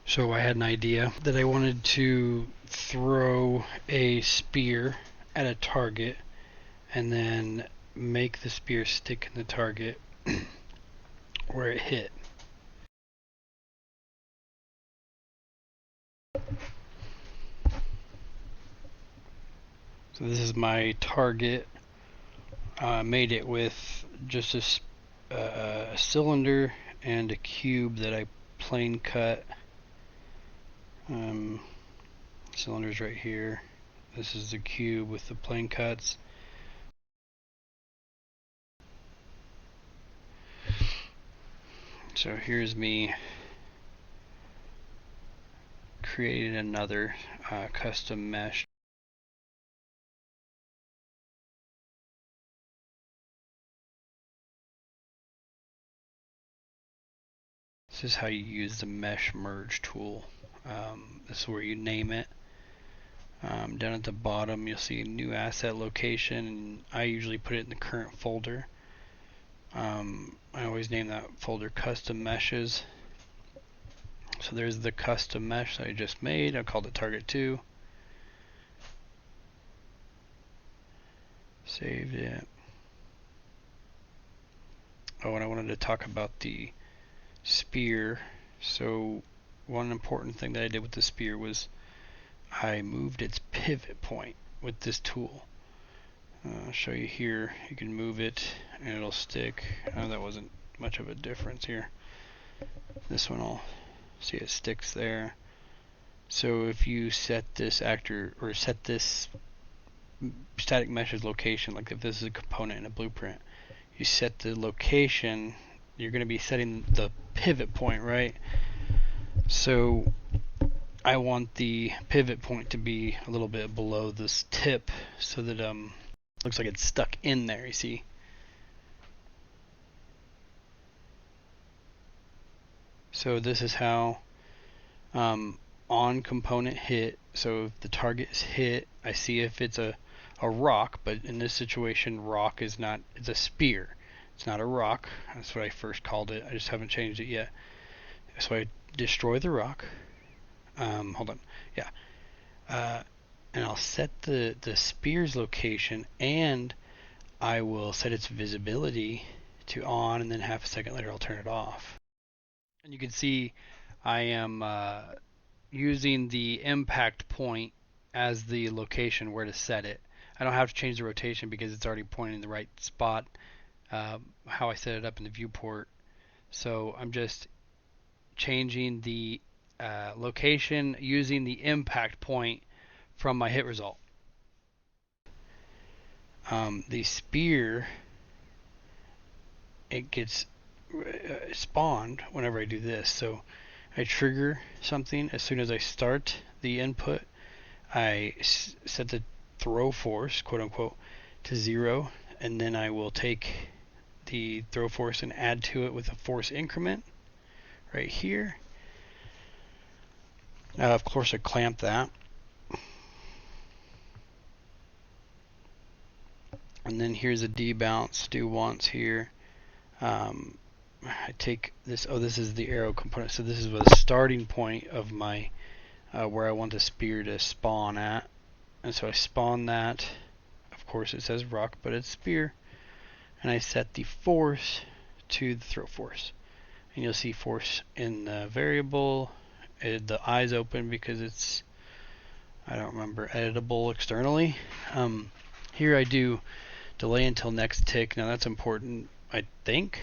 So I had an idea that I wanted to throw a spear at a target and then make the spear stick in the target where it hit. So this is my target. I made it with just a cylinder and a cube that I plane cut. Cylinder's right here. This is the cube with the plane cuts. So here's me creating another custom mesh. This is how you use the mesh merge tool. This is where you name it. Down at the bottom you'll see new asset location, and I usually put it in the current folder. I always name that folder custom meshes. So there's the custom mesh that I just made. I called it target 2. Saved it. Oh, and I wanted to talk about the spear. So one important thing that I did with the spear was I moved its pivot point with this tool. I'll show you here. You can move it and it'll stick. That wasn't much of a difference here. This one, I'll see it sticks there. So if you set this actor or set this static mesh's location, like if this is a component in a blueprint, you set the location, you're going to be setting the pivot point, right? So I want the pivot point to be a little bit below this tip so that looks like it's stuck in there, you see. So this is how on component hit, so if the target is hit, I see if it's a rock, but in this situation rock is not, it's a spear. It's not a rock. That's what I first called it. I just haven't changed it yet. So I destroy the rock. Hold on. Yeah. And I'll set the spear's location, and I will set its visibility to on, and then half a second later I'll turn it off. And you can see I am using the impact point as the location where to set it. I don't have to change the rotation because it's already pointing in the right spot, how I set it up in the viewport. So I'm just changing the location using the impact point from my hit result. The spear, it gets spawned whenever I do this. So I trigger something as soon as I start the input. I set the throw force, quote unquote, to 0, and then I will take the throw force and add to it with a force increment right here. Now, of course, I clamp that. And then here's a debounce, do once here. I take this, this is the arrow component, so this is the starting point of my where I want the spear to spawn at. And so I spawn that. Of course it says rock, but it's spear. And I set the force to the throw force. And you'll see force in the variable. The eye's open because it's, I don't remember, editable externally. Here I do delay until next tick. Now that's important, I think.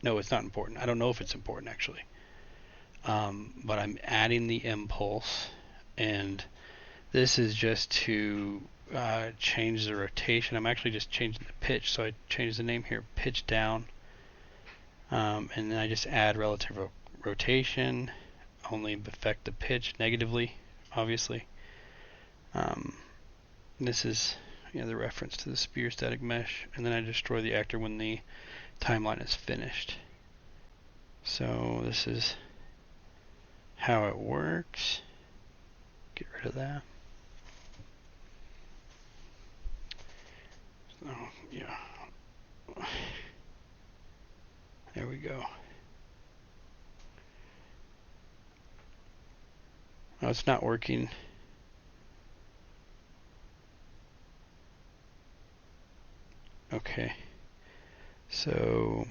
No, it's not important. I don't know if it's important actually. But I'm adding the impulse, and this is just to change the rotation. I'm actually just changing the pitch, so I changed the name here, pitch down, and then I just add relative rotation, only affect the pitch negatively, obviously. This is the reference to the spear static mesh, and then I destroy the actor when the timeline is finished. So this is how it works. Get rid of that. So, yeah. There we go. No, it's not working. Okay. So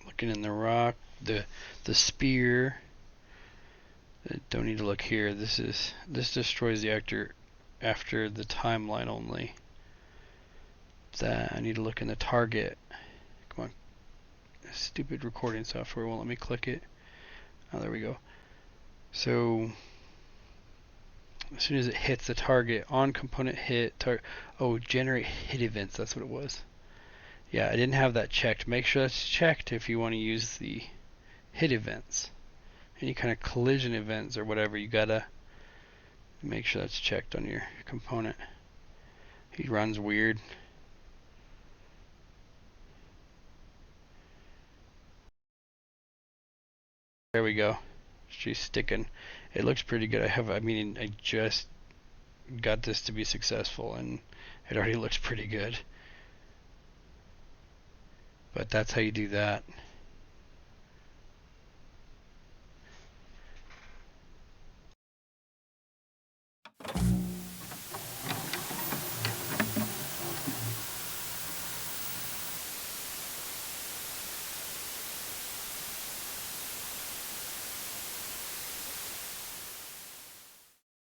looking in the rock, the spear. Don't need to look here. This destroys the actor after the timeline only. That I need to look in the target. Come on. Stupid recording software won't let me click it. Oh, there we go. So as soon as it hits the target, on component hit, generate hit events, that's what it was. Yeah, I didn't have that checked. Make sure that's checked if you want to use the hit events. Any kind of collision events or whatever, you gotta make sure that's checked on your component. He runs weird. There we go. She's sticking. It looks pretty good. I just got this to be successful and it already looks pretty good. But that's how you do that.